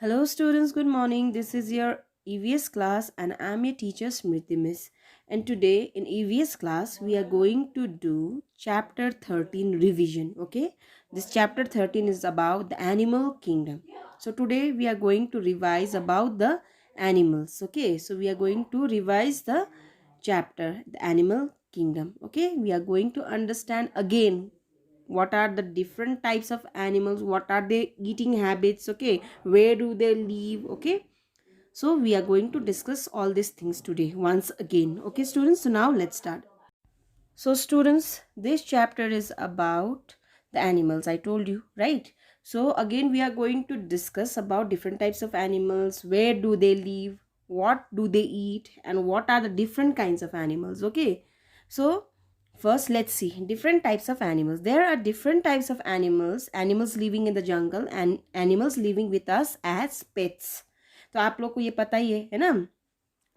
Hello students, good morning. This is your EVS class and I'm your teacher Smriti Miss. And today in EVS class we are going to do chapter 13 revision, okay? This chapter 13 is about the animal kingdom. So today we are going to revise about the animals, okay? So we are going to revise the chapter the animal kingdom, okay? We are going to understand again what are the different types of animals, what are their eating habits, okay, where do they live, okay. So we are going to discuss all these things today once again, okay students. So now let's start. So students, this chapter is about the animals, I told you, right? So again we are going to discuss about different types of animals, where do they live, what do they eat, and what are the different kinds of animals, okay. So first let's see different types of animals. There are different types of animals living in the jungle and animals living with us as pets. तो आप लोग को ये पता ही है ना,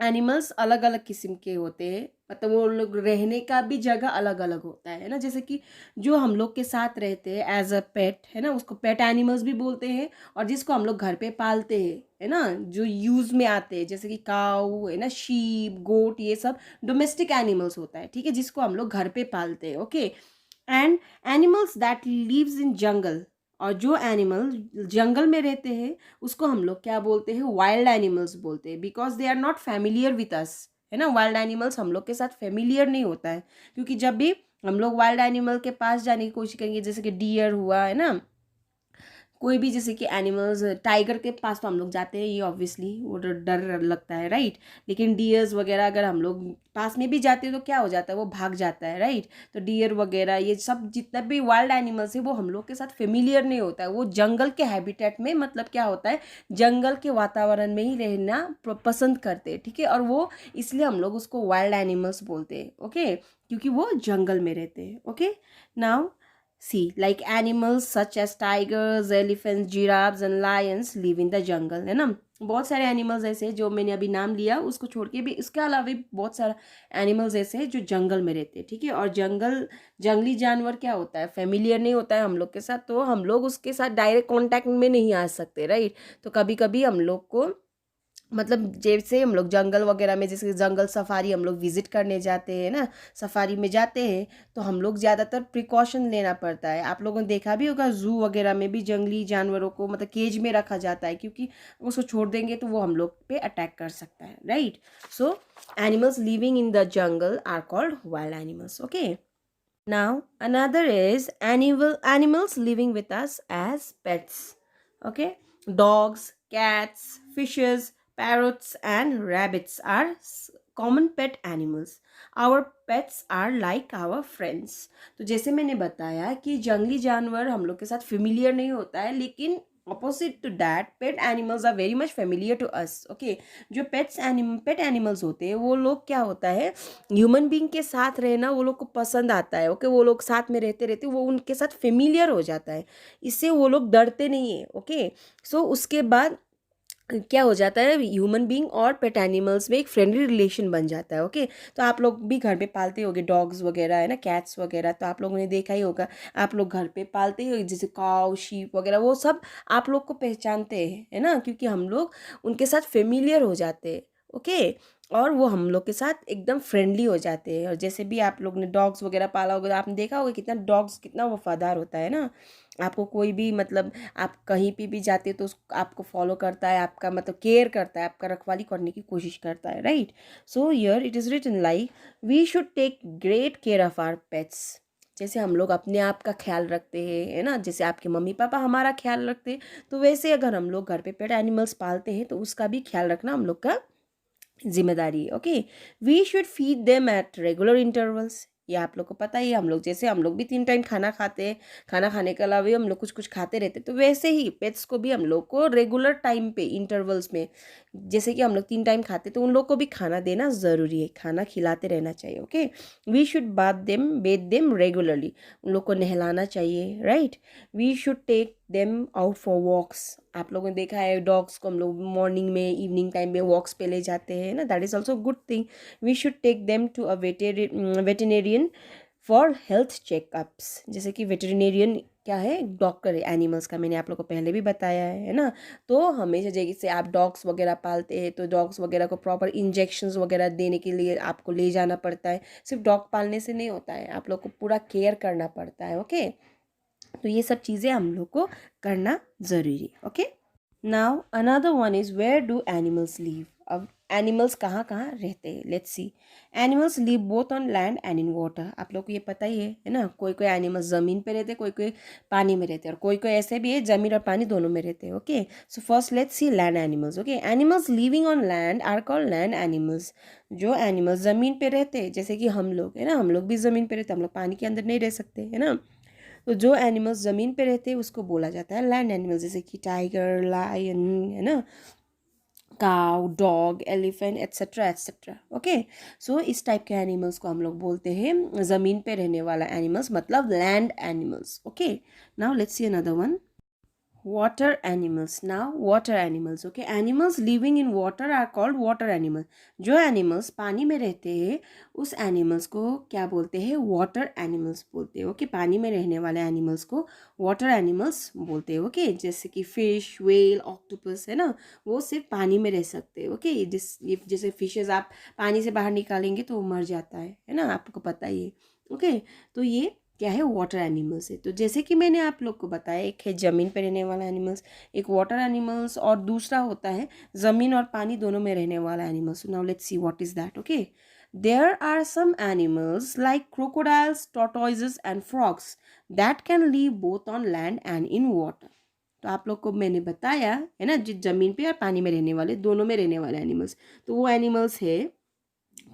animals अलग अलग किस्म के होते हैं, मतलब वो लोग रहने का भी जगह अलग अलग होता है ना। जैसे कि जो हम लोग के साथ रहते हैं एज अ पेट है ना, उसको पेट एनिमल्स भी बोलते हैं। और जिसको हम लोग घर पे पालते हैं है ना, जो यूज में आते हैं, जैसे कि काऊ है ना, शीप, गोट, ये सब डोमेस्टिक एनिमल्स होता है, ठीक है, जिसको हम लोग घर पे पालते हैं, okay. And animals that lives in jungle, और जो एनिमल जंगल में रहते हैं उसको हम लोग क्या बोलते हैं, वाइल्ड एनिमल्स बोलते हैं, because they are not familiar with us, है ना। वाइल्ड एनिमल्स हम लोग के साथ फेमिलियर नहीं होता है, क्योंकि जब भी हम लोग वाइल्ड एनिमल के पास जाने की कोशिश करेंगे, जैसे कि डियर हुआ है ना, कोई भी जैसे कि एनिमल्स, टाइगर के पास तो हम लोग जाते हैं, ये ऑब्वियसली वो डर लगता है, राइट। लेकिन डियर्स वगैरह अगर हम लोग पास में भी जाते हैं तो क्या हो जाता है, वो भाग जाता है, राइट। तो डियर वगैरह ये सब जितना भी वाइल्ड एनिमल्स है वो हम लोग के साथ फेमिलियर नहीं होता है, वो जंगल के हैबिटेट में, मतलब क्या होता है, जंगल के वातावरण में ही रहना पसंद करते हैं, ठीक है। और वो इसलिए हम लोग उसको वाइल्ड एनिमल्स बोलते हैं, ओके, क्योंकि वो जंगल में रहते हैं, okay. Now See, like animals such as tigers, elephants, giraffes and lions live in the jungle, है ना। बहुत सारे एनिमल्स ऐसे हैं जो मैंने अभी नाम लिया, उसको छोड़ के भी इसके अलावा भी बहुत सारा एनिमल्स ऐसे हैं जो जंगल में रहते हैं, ठीक है। और जंगली जानवर क्या होता है, फेमिलियर नहीं होता है हम लोग के साथ, तो हम लोग उसके साथ डायरेक्ट कांटेक्ट में नहीं आ सकते, राइट। तो कभी कभी हम लोग को, मतलब जैसे हम लोग जंगल वगैरह में, जैसे जंगल सफारी हम लोग विजिट करने जाते हैं ना, सफारी में जाते हैं, तो हम लोग ज़्यादातर प्रिकॉशन लेना पड़ता है। आप लोगों ने देखा भी होगा, जू वगैरह में भी जंगली जानवरों को मतलब केज में रखा जाता है, क्योंकि उसको छोड़ देंगे तो वो हम लोग पे अटैक कर सकता है, right. So animals living in the jungle are called wild animals, okay. Now another is animals living with us as pets. Okay, dogs, cats, fishes, parrots and rabbits are common pet animals. Our pets are like our friends. तो जैसे मैंने बताया कि जंगली जानवर हम लोग के साथ फेमिलियर नहीं होता है, लेकिन opposite to that pet animals are very much familiar to us, okay। जो पेट एनिमल्स होते हैं वो लोग क्या होता है, ह्यूमन बीइंग के साथ रहना वो लोग को पसंद आता है, ओके। वो लोग साथ में रहते रहते वो उनके साथ फेमिलियर हो जाता है, इससे वो लोग डरते नहीं है, ओके। सो उसके बाद क्या हो जाता है, ह्यूमन बीइंग और पेट एनिमल्स में एक फ्रेंडली रिलेशन बन जाता है, ओके। तो आप लोग भी घर पे पालते होगे डॉग्स वगैरह, है ना, कैट्स वगैरह, तो आप लोगों ने देखा ही होगा। आप लोग घर पे पालते हो जैसे काऊ, शीप वगैरह, वो सब आप लोग को पहचानते हैं, है ना, क्योंकि हम लोग उनके साथ फेमिलियर हो जाते हैं, ओके। और वो हम लोग के साथ एकदम फ्रेंडली हो जाते हैं। और जैसे भी आप लोग ने डॉग्स वगैरह पाला होगा, तो आपने देखा होगा कितना डॉग्स कितना वफादार होता है ना। आपको कोई भी, मतलब आप कहीं पे भी जाते हो तो आपको फॉलो करता है, आपका मतलब केयर करता है, आपका रखवाली करने की कोशिश करता है, right. So here it is written like we should take great care of our pets. जैसे हम लोग अपने आप का ख्याल रखते हैं, है ना, जैसे आपके मम्मी पापा हमारा ख्याल रखते हैं, तो वैसे अगर हम लोग घर पे पेट एनिमल्स पालते हैं तो उसका भी ख्याल रखना हम लोग का जिम्मेदारी है, okay. We should feed them at regular intervals. ये आप लोग को पता ही है, हम लोग जैसे हम लोग भी 3 टाइम खाना खाते हैं, खाना खाने के अलावा भी हम लोग कुछ कुछ खाते रहते हैं, तो वैसे ही पेट्स को भी हम लोग को रेगुलर टाइम पे इंटरवल्स में, जैसे कि हम लोग 3 टाइम खाते तो उन लोग को भी खाना देना ज़रूरी है, खाना खिलाते रहना चाहिए, okay. We should bathe them regularly, उन लोग को नहलाना चाहिए, right. We should take them out for walks. आप लोगों ने देखा है डॉग्स को हम लोग मॉर्निंग में, इवनिंग टाइम में वॉक्स पे ले जाते हैं ना, that is also good thing. We should take them to a veterinarian for health checkups. जैसे कि वेटेरिनेरियन क्या है, डॉक्टर है एनिमल्स का, मैंने आप लोग को पहले भी बताया है ना। तो हमेशा जैसे आप डॉग्स वगैरह पालते हैं तो डॉग्स वगैरह को प्रॉपर इंजेक्शंस वगैरह देने के लिए आपको ले जाना पड़ता है। सिर्फ डॉग पालने से नहीं होता है, आप लोग को पूरा केयर करना पड़ता है। ओके, तो ये सब चीज़ें हम लोग को करना ज़रूरी है। Okay, now another one is where do animals live. अब एनिमल्स कहाँ कहाँ रहते हैं, let's see. Animals live both on land and in water. आप लोग को ये पता ही है ना। कोई कोई एनिमल्स ज़मीन पे रहते हैं, कोई कोई पानी में रहते हैं, और कोई कोई ऐसे भी है ज़मीन और पानी दोनों में रहते हैं। Okay, so first let's see land animals. Okay, animals living on land are called land animals. जो एनिमल्स ज़मीन पे रहते हैं, जैसे कि हम लोग है ना, हम लोग भी ज़मीन पे रहते हैं, हम लोग पानी के अंदर नहीं रह सकते है ना। तो जो एनिमल्स ज़मीन पे रहते हैं उसको बोला जाता है लैंड एनिमल्स, जैसे कि टाइगर, लायन है ना, cow, dog, elephant etcetera etcetera. Okay, so इस टाइप के एनिमल्स को हम लोग बोलते हैं ज़मीन पे रहने वाला एनिमल्स, मतलब land animals. Okay, now let's see another one, water animals. Now water animals. Okay, animals living in water are called water animal. जो animals पानी में रहते हैं उस animals को क्या बोलते हैं, water animals बोलते हैं। ओके, पानी में रहने वाले animals को water animals बोलते हैं। ओके, जैसे कि fish, whale, octopus है ना, वो सिर्फ पानी में रह सकते हैं। ओके, जैसे फिशेज आप पानी से बाहर निकालेंगे तो वो मर जाता है ना, आपको पता ही है। ओके, तो ये क्या है, वाटर एनिमल्स है। तो जैसे कि मैंने आप लोग को बताया, एक है ज़मीन पर रहने वाला एनिमल्स, एक वाटर एनिमल्स, और दूसरा होता है ज़मीन और पानी दोनों में रहने वाला animals. Now let's see what is that. Okay, there are some animals like crocodiles, tortoises and frogs that can live both on land and in water. तो आप लोग को मैंने बताया है ना, जो ज़मीन पे और पानी में रहने वाले, दोनों में रहने वाले एनिमल्स, तो वो एनिमल्स है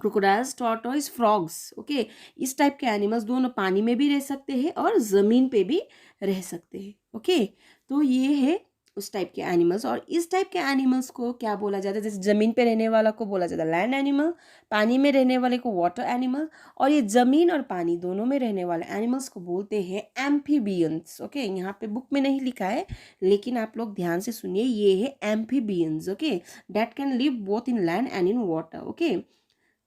क्रोकोडाइल्स, टॉर्टोइज, फ्रॉग्स। ओके, इस टाइप के एनिमल्स दोनों पानी में भी रह सकते हैं और ज़मीन पे भी रह सकते हैं। ओके, तो ये है उस टाइप के एनिमल्स। और इस टाइप के एनिमल्स को क्या बोला जाता है, जैसे ज़मीन पे रहने वाला को बोला जाता है लैंड एनिमल, पानी में रहने वाले को वाटर एनिमल, और ये ज़मीन और पानी दोनों में रहने वाले एनिमल्स को बोलते हैं एम्फीबियंस। ओके, यहाँ पे बुक में नहीं लिखा है लेकिन आप लोग ध्यान से सुनिए, ये है amphibians. Okay, that can live both in land and in water. Okay,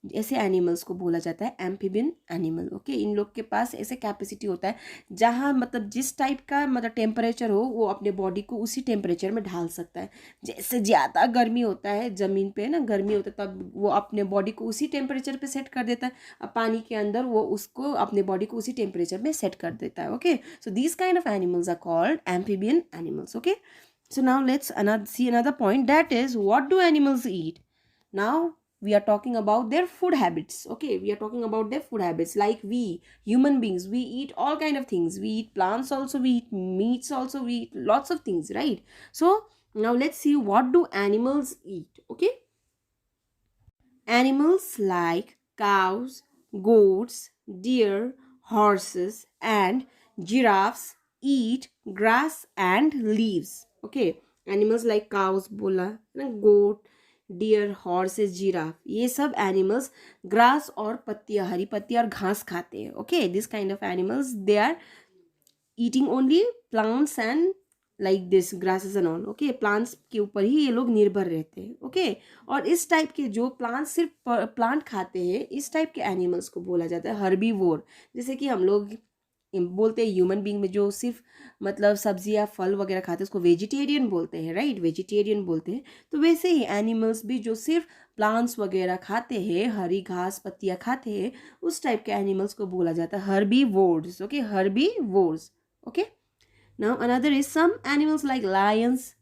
ऐसे एनिमल्स को बोला जाता है एम्फीबियन एनिमल। ओके, इन लोग के पास ऐसे कैपेसिटी होता है जहाँ मतलब जिस टाइप का मतलब टेम्परेचर हो वो अपने बॉडी को उसी टेम्परेचर में ढाल सकता है। जैसे ज़्यादा गर्मी होता है ज़मीन पे ना, गर्मी होता है तब वो अपने बॉडी को उसी टेम्परेचर पे सेट कर देता है, अब पानी के अंदर वो उसको अपने बॉडी को उसी टेम्परेचर में सेट कर देता है। Okay, so these kind of animals are called amphibian animals. Okay, so now let's see another point, that is what do animals eat. Now we are talking about their food habits. Okay, we are talking about their food habits, like we human beings, we eat all kind of things. We eat plants also, we eat meats also, we eat lots of things, right? So now let's see what do animals eat. Okay, animals like cows, goats, deer, horses and giraffes eat grass and leaves. Okay, animals like cows बोला ना, goat, dear, horses, giraffe, ये सब animals grass और पत्तियाँ, हरी पत्तियाँ और घास खाते हैं। Okay, this kind of animals they are eating only plants and like this grasses and all. Okay, plants के ऊपर ही ये लोग निर्भर रहते हैं। ओके, और इस टाइप के जो प्लांट सिर्फ प्लांट खाते हैं, इस टाइप के एनिमल्स को बोला जाता है हर्बीवोर। जैसे कि हम लोग बोलते हैं ह्यूमन बींग में जो सिर्फ मतलब सब्जियां फल वगैरह खाते हैं उसको वेजिटेरियन बोलते हैं, राइट, वेजिटेरियन बोलते हैं। तो वैसे ही एनिमल्स भी जो सिर्फ प्लांट्स वगैरह खाते हैं, हरी घास पत्तियां खाते हैं, उस टाइप के एनिमल्स को बोला जाता है herbivores. Okay, herbivores. Okay, now another is some animals like lions,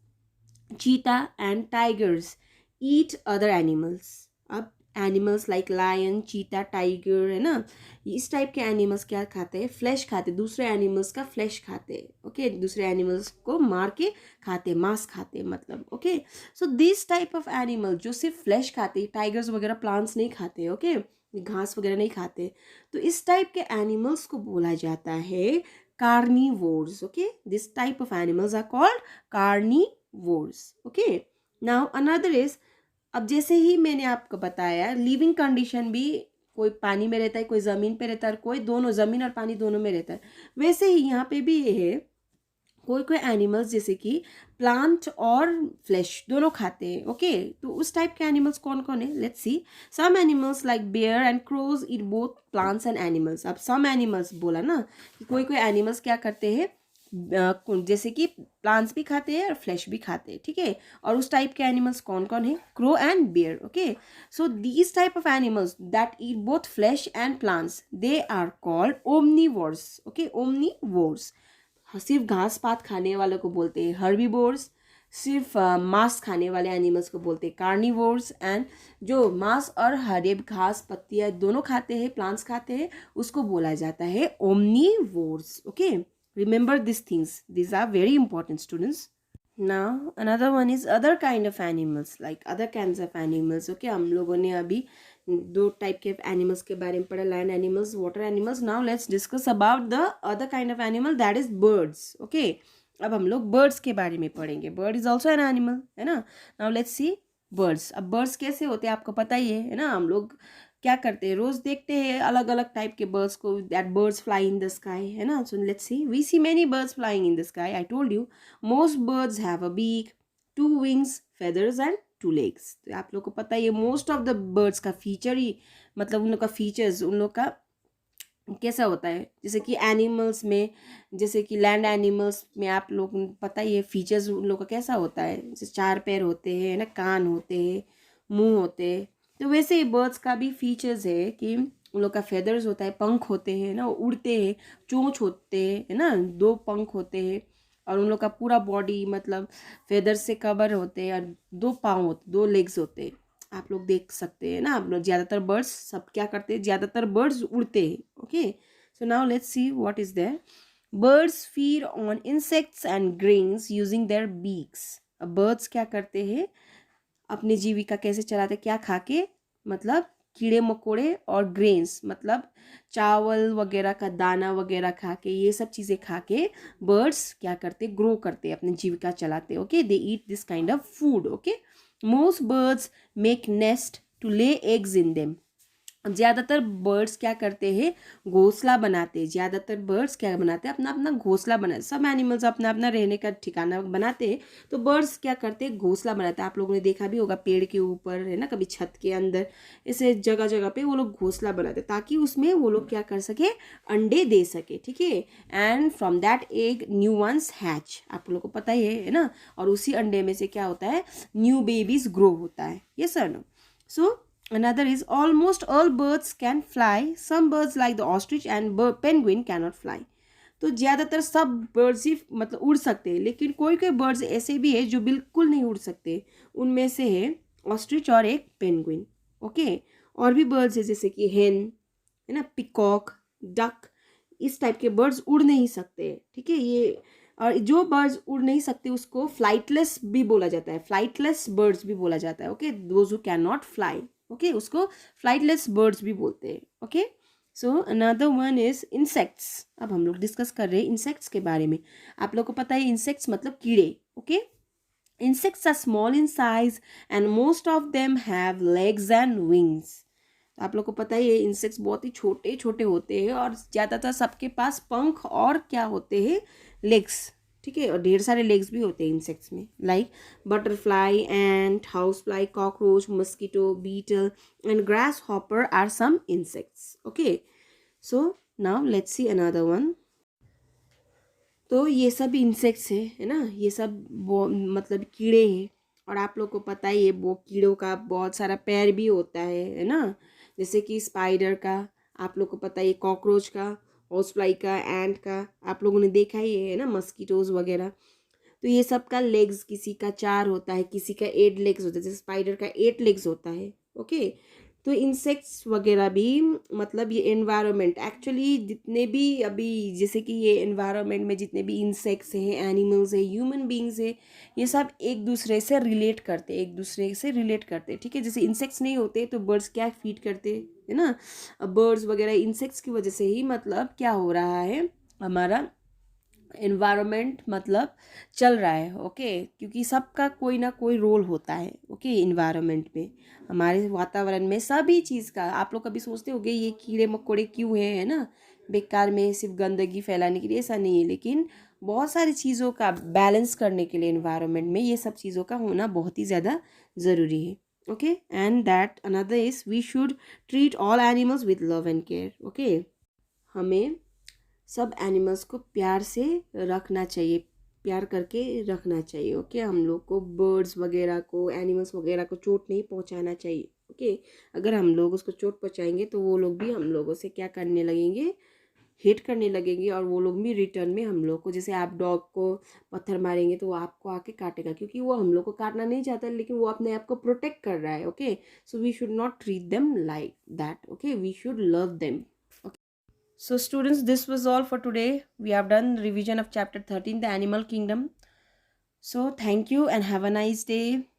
cheetah and tigers eat other animals. अब animals like lion, cheetah, tiger है ना, इस टाइप के एनिमल्स क्या खाते हैं, फ्लैश खाते हैं, दूसरे एनिमल्स का फ्लैश खाते हैं। ओके, दूसरे एनिमल्स को मार के खाते, मांस खाते मतलब। Okay, so this type of animal जो सिर्फ फ्लैश खाते, टाइगर्स वगैरह प्लांट्स नहीं खाते, ओके, घास वगैरह नहीं खाते, तो इस टाइप के एनिमल्स को बोला जाता है carnivores. Okay, this type of animals are called carnivores. Okay, now another is, अब जैसे ही मैंने आपको बताया लिविंग कंडीशन भी, कोई पानी में रहता है, कोई ज़मीन पे रहता है, कोई दोनों ज़मीन और पानी दोनों में रहता है, वैसे ही यहाँ पे भी ये है, कोई कोई एनिमल्स जैसे कि प्लांट और फ्लैश दोनों खाते हैं। ओके, तो उस टाइप के एनिमल्स कौन कौन है, let's see. Some animals like bear and crows eat both plants and animals. अब सम एनिमल्स बोला ना कि कोई कोई एनिमल्स क्या करते हैं, जैसे कि प्लांट्स भी खाते हैं और फ्लैश भी खाते हैं, ठीक है। और उस टाइप के एनिमल्स कौन कौन है? Crow and bear, okay. So these type of animals that eat both flesh and plants, they are called omnivores, okay, omnivores. सिर्फ घास पात खाने वालों को बोलते हैं हर्बीवोर्स, सिर्फ मांस खाने वाले एनिमल्स को बोलते हैं कार्निवोर्स, एंड जो मांस और हरे घास पत्तियाँ दोनों खाते हैं, प्लांट्स खाते हैं, उसको बोला जाता है omnivores, okay. Remember these things. These are very important, students. Now another one is other kind of animals, like other kinds of animals. Okay, हम लोगों ने अभी दो टाइप के एनिमल्स के बारे में पढ़ा, land animals, water animals. Now let's discuss about the other kind of animal, that is birds. Okay, अब हम लोग बर्ड्स के बारे में पढ़ेंगे. Bird is also an animal, है ना. Now let's C birds. अब बर्ड्स कैसे होते हैं आपको पता ही है ना. हम लोग क्या करते हैं, रोज देखते हैं अलग अलग टाइप के बर्ड्स को, that birds fly in the sky, है ना. So let's see, we see many birds flying in the sky. I told you most birds have a beak, 2 wings, feathers and 2 legs. तो आप लोग को पता है ये मोस्ट ऑफ द बर्ड्स का फीचर ही, मतलब उन लोग का फीचर्स, उन लोग का कैसा होता है. जैसे कि एनिमल्स में, जैसे कि लैंड एनिमल्स में आप लोग पता ही है फीचर्स उन लोग का कैसा होता है. जैसे 4 पैर होते हैं ना, कान होते हैं, मुंह होते हैं. तो वैसे ही बर्ड्स का भी फीचर्स है कि उन लोग का फेदर्स होता है, पंख होते हैं ना, उड़ते हैं, चोंच होते हैं, है ना, 2 पंख होते हैं. और उन लोग का पूरा बॉडी मतलब फेदर से कवर होते हैं, और 2 पाँव होते, 2 लेग्स होते हैं. आप लोग देख सकते हैं ना. आप लोग ज़्यादातर बर्ड्स सब क्या करते हैं, ज़्यादातर बर्ड्स उड़ते हैं. Okay, so now let's see what is there. Birds feed on insects and grains using their beaks. अब बर्ड्स क्या करते हैं, अपनी जीविका कैसे चलाते, क्या खा के, मतलब कीड़े मकोड़े, और ग्रेन्स मतलब चावल वगैरह का दाना वगैरह खा के, ये सब चीज़ें खा के बर्ड्स क्या करते, ग्रो करते, अपनी जीविका चलाते. Okay, they eat this kind of food. Okay, most birds make nest to lay eggs in them. ज़्यादातर बर्ड्स क्या करते हैं, घोंसला बनाते हैं. ज़्यादातर बर्ड्स क्या बनाते हैं, अपना अपना घोंसला बनाते. सब एनिमल्स अपना अपना रहने का ठिकाना बनाते हैं, तो बर्ड्स क्या करते हैं, घोंसला बनाते हैं. आप लोगों ने देखा भी होगा पेड़ के ऊपर, है ना, कभी छत के अंदर, ऐसे जगह जगह पे वो लोग घोंसला बनाते हैं, ताकि उसमें वो लोग क्या कर सके, अंडे दे सके. ठीक है, and from that egg new ones hatch. आप लोगों को पता ही है ना. और उसी अंडे में से क्या होता है, न्यू बेबीज ग्रो होता है. यस और no. So another is almost all birds can fly. Some birds like the ostrich and penguin cannot fly. तो ज़्यादातर सब बर्ड्स ही मतलब उड़ सकते हैं, लेकिन कोई कोई बर्ड्स ऐसे भी है जो बिल्कुल नहीं उड़ सकते. उनमें से है ऑस्ट्रिच और एक पेंगुइन. ओके, और भी बर्ड्स है जैसे कि हेन, है ना, पिकॉक, डक, इस टाइप के बर्ड्स उड़ नहीं सकते. ठीक है, ये और जो बर्ड्स उड़ नहीं सकते उसको फ्लाइटलेस भी बोला जाता है. फ्लाइटलेस बर्ड्स भी बोला जाता है. Okay, those who can not fly. Okay, उसको फ्लाइटलेस बर्ड्स भी बोलते हैं. Okay, so another one is insects. अब हम लोग डिस्कस कर रहे हैं इंसेक्ट्स के बारे में. आप लोग को पता है इंसेक्ट्स मतलब कीड़े. Okay, insects are small in size and most of them have legs and wings. आप लोग को पता ही है इंसेक्ट्स बहुत ही छोटे छोटे होते हैं, और ज़्यादातर सबके पास पंख और क्या होते हैं, लेग्स. ठीक है, और ढेर सारे लेग्स भी होते हैं इंसेक्ट्स में, like butterfly, ant, house fly, cockroach, mosquito, beetle and grasshopper are some insects. Okay, so now let's see another one. तो ये सब इंसेक्ट्स है ना, ये सब मतलब कीड़े हैं. और आप लोग को पता ही है वो कीड़ों का बहुत सारा पैर भी होता है ना. जैसे कि स्पाइडर का, आप लोग को पता है, कॉकरोच का, हाउस फ्लाई का, एंट का, आप लोगों ने देखा ही है ना, मस्कीटोज वगैरह. तो ये सब का लेग्स, किसी का 4 होता है, किसी का 8 लेग्स होता है. जैसे स्पाइडर का 8 लेग्स होता है. ओके, तो इंसेक्ट्स वगैरह भी मतलब ये एनवायरनमेंट एक्चुअली जितने भी अभी, जैसे कि ये एनवायरनमेंट में जितने भी इंसेक्ट्स हैं, एनिमल्स हैं, ह्यूमन बींग्स हैं, ये सब एक दूसरे से रिलेट करते, एक दूसरे से रिलेट करते. ठीक है, जैसे इंसेक्ट्स नहीं होते तो बर्ड्स क्या फीड करते, है ना. बर्ड्स वगैरह इंसेक्ट्स की वजह से ही मतलब क्या हो रहा है, हमारा एनवायरनमेंट मतलब चल रहा है. ओके, क्योंकि सबका कोई ना कोई रोल होता है. ओके, एनवायरनमेंट में, हमारे वातावरण में सभी चीज़ का. आप लोग कभी सोचते होंगे ये कीड़े मकोड़े क्यों हैं, है ना, बेकार में सिर्फ गंदगी फैलाने के लिए, ऐसा नहीं है. लेकिन बहुत सारी चीज़ों का बैलेंस करने के लिए एनवायरनमेंट में ये सब चीज़ों का होना बहुत ही ज़्यादा ज़रूरी है. Okay, and that another is we should treat all animals with love and care. Okay, हमें सब एनिमल्स को प्यार से रखना चाहिए, प्यार करके रखना चाहिए। ओके, हम लोग को बर्ड्स वगैरह को, एनिमल्स वगैरह को चोट नहीं पहुंचाना चाहिए। ओके, अगर हम लोग उसको चोट पहुंचाएंगे तो वो लोग भी हम लोगों से क्या करने लगेंगे, हिट करने लगेंगे, और वो लोग भी रिटर्न में हम लोग को, जैसे आप डॉग को पत्थर मारेंगे तो वो आपको आके काटेगा, क्योंकि वो हम लोग को काटना नहीं चाहता, लेकिन वो अपने आप को प्रोटेक्ट कर रहा है। Okay, so we should not treat them like that. Okay, we should love them. So students, this was all for today. We have done revision of chapter 13, the animal kingdom. So thank you and have a nice day.